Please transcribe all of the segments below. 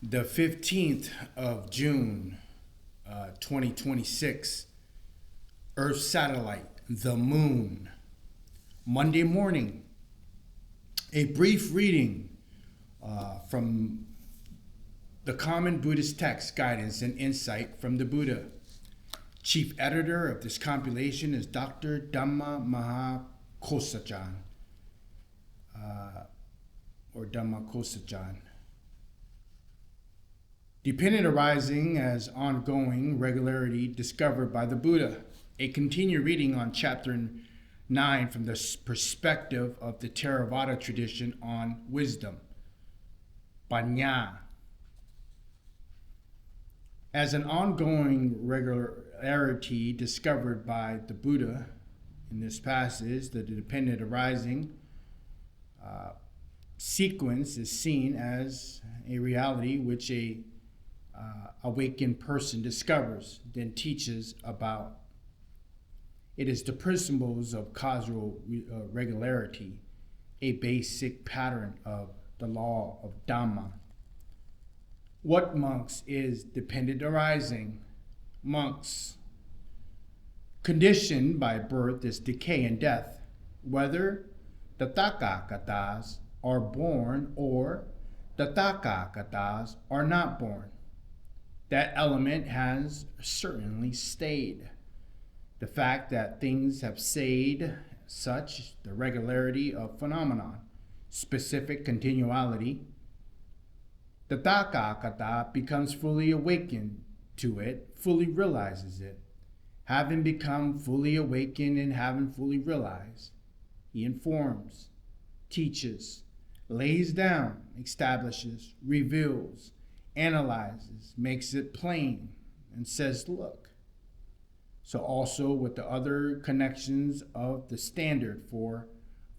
The 15th of June, 2026, Earth satellite, the moon. Monday morning, a brief reading from the Common Buddhist Text, Guidance and Insight from the Buddha. Chief editor of this compilation is Dr. Dhamma Mahakosajan, or Dhamma Kosajan. Dependent arising as ongoing regularity discovered by the Buddha. A continued reading on chapter 9 from the perspective of the Theravada tradition on wisdom. Panya. As an ongoing regularity discovered by the Buddha in this passage, the dependent arising sequence is seen as a reality which a awakened person discovers, then teaches about. It is the principles of causal regularity, a basic pattern of the law of Dhamma. What monks is dependent arising? Monks, conditioned by birth is decay and death, whether the Tathagatas are born or the Tathagatas are not born. That element has certainly stayed. The fact that things have stayed such, the regularity of phenomenon, specific continuality, the Tathagata becomes fully awakened to it, fully realizes it. Having become fully awakened and having fully realized, he informs, teaches, lays down, establishes, reveals, analyzes, makes it plain, and says, look. So also with the other connections of the standard for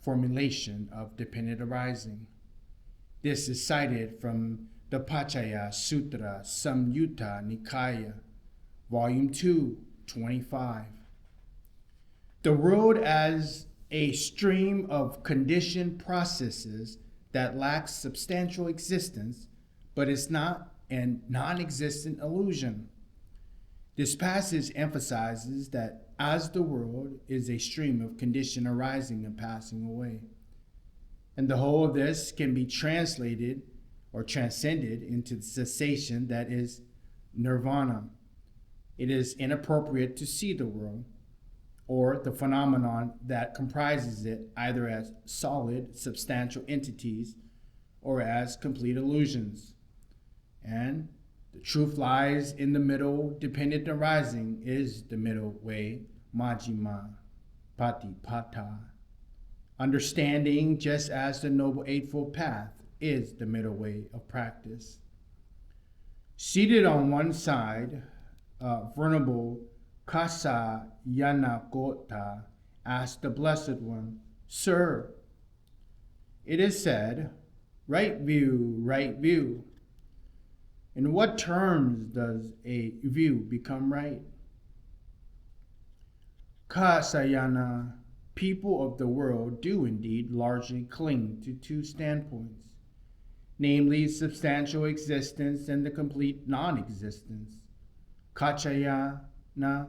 formulation of dependent arising. This is cited from the Pachaya Sutra Samyutta Nikaya, Volume 2, 25. The world as a stream of conditioned processes that lacks substantial existence, but is not a non-existent illusion. This passage emphasizes that as the world is a stream of condition arising and passing away, and the whole of this can be translated or transcended into the cessation that is nirvana. It is inappropriate to see the world or the phenomenon that comprises it either as solid, substantial entities or as complete illusions. And the truth lies in the middle. Dependent arising is the middle way, Majjhima Patipata. Understanding, just as the Noble Eightfold Path is the middle way of practice. Seated on one side, Venerable Kasa Yanagota asked the Blessed One, Sir, it is said, right view, right view. In what terms does a view become right? Kasayana, people of the world do indeed largely cling to two standpoints, namely substantial existence and the complete non-existence. Kachayana,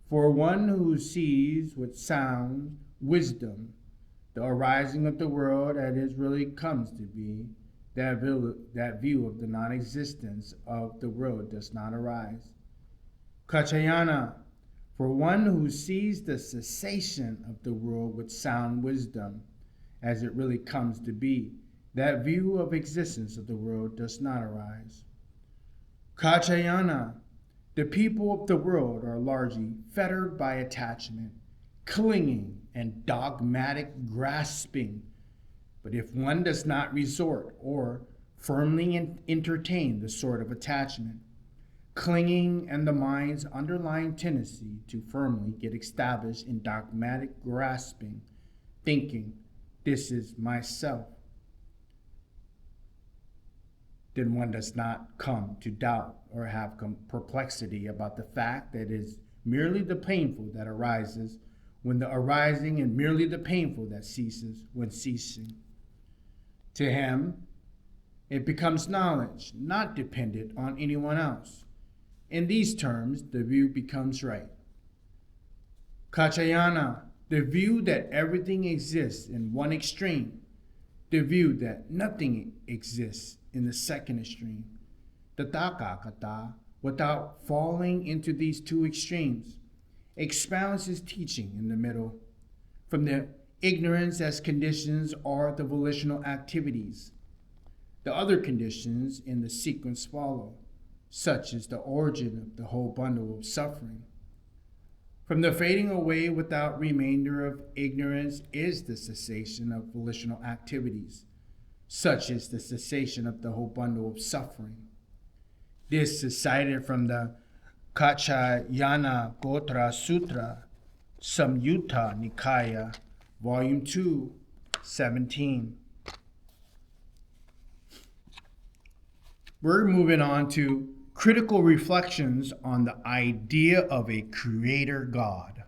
for one who sees with sound wisdom the arising of the world as it really comes to be, that view of the non-existence of the world does not arise. Kachayana, for one who sees the cessation of the world with sound wisdom, as it really comes to be, that view of existence of the world does not arise. Kachayana, the people of the world are largely fettered by attachment, clinging, and dogmatic grasping. But if one does not resort or firmly entertain the sort of attachment, clinging, and the mind's underlying tendency to firmly get established in dogmatic grasping, thinking, this is myself, then one does not come to doubt or have perplexity about the fact that it is merely the painful that arises when the arising, and merely the painful that ceases when ceasing. To him, It becomes knowledge, not dependent on anyone else. In these terms, the view becomes right. Kachayana, the view that everything exists in one extreme, the view that nothing exists in the second extreme. Tathagata, without falling into these two extremes, expounds his teaching in the middle. From the ignorance as conditions are the volitional activities. The other conditions in the sequence follow, such as the origin of the whole bundle of suffering. From the fading away without remainder of ignorance is the cessation of volitional activities, such as the cessation of the whole bundle of suffering. This is cited from the Kachayana Gotra Sutra, Samyutta Nikaya, Volume 2, 17. We're moving on to critical reflections on the idea of a creator God.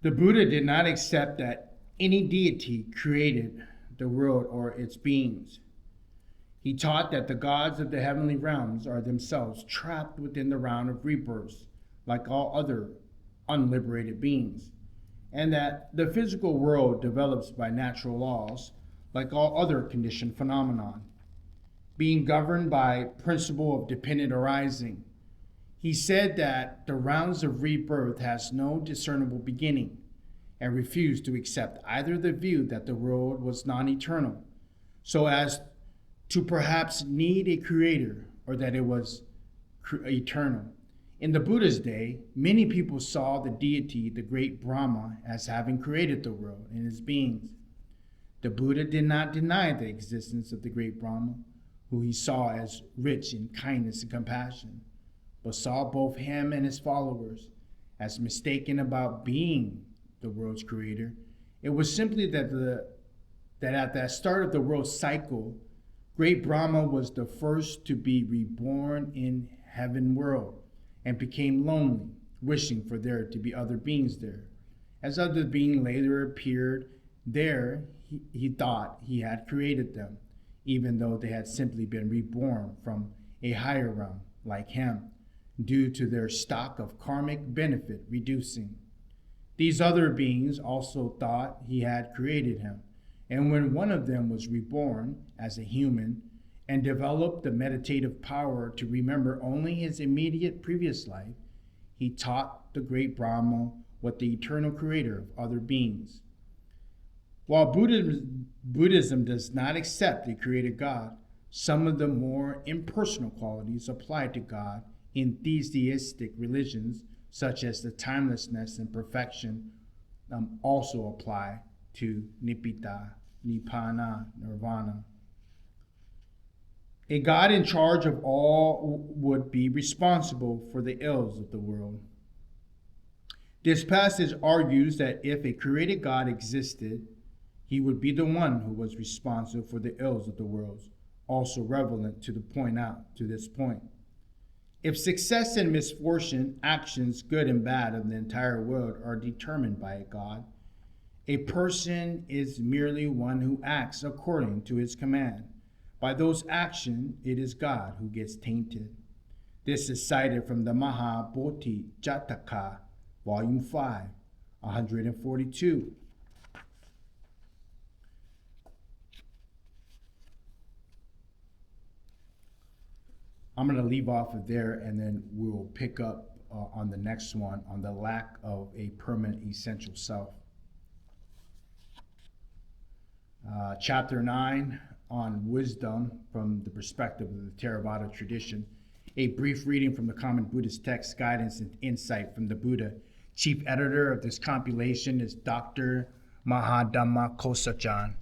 The Buddha did not accept that any deity created the world or its beings. He taught that the gods of the heavenly realms are themselves trapped within the round of rebirths, like all other unliberated beings, and that the physical world develops by natural laws, like all other conditioned phenomenon, being governed by principle of dependent arising. He said that the rounds of rebirth has no discernible beginning, and refused to accept either the view that the world was non-eternal, so as to perhaps need a creator, or that it was eternal. In the Buddha's day, many people saw the deity, the great Brahma, as having created the world and its beings. The Buddha did not deny the existence of the great Brahma, who he saw as rich in kindness and compassion, but saw both him and his followers as mistaken about being the world's creator. It was simply that at the start of the world's cycle, great Brahma was the first to be reborn in heaven world and became lonely, wishing for there to be other beings there. As other beings later appeared there, he thought he had created them, even though they had simply been reborn from a higher realm like him, due to their stock of karmic benefit reducing. These other beings also thought he had created him, and when one of them was reborn as a human and developed the meditative power to remember only his immediate previous life, he taught the great Brahma what the eternal creator of other beings. While Buddhism does not accept a created God, some of the more impersonal qualities applied to God in these theistic religions, such as the timelessness and perfection, also apply to Nibbida, Nibbana, Nirvana. A God in charge of all would be responsible for the ills of the world. This passage argues that if a created God existed, he would be the one who was responsible for the ills of the world, also relevant to this point. If success and misfortune, actions, good and bad, of the entire world are determined by a God, a person is merely one who acts according to his command. By those actions, it is God who gets tainted. This is cited from the Mahabodhi Jataka, Volume 5, 142. I'm going to leave off of there, and then we'll pick up on the next one on the lack of a permanent essential self. Chapter 9 on wisdom from the perspective of the Theravada tradition. A brief reading from the Common Buddhist Text, Guidance and Insight from the Buddha. Chief editor of this compilation is Dr. Mahadhamma Kosajan.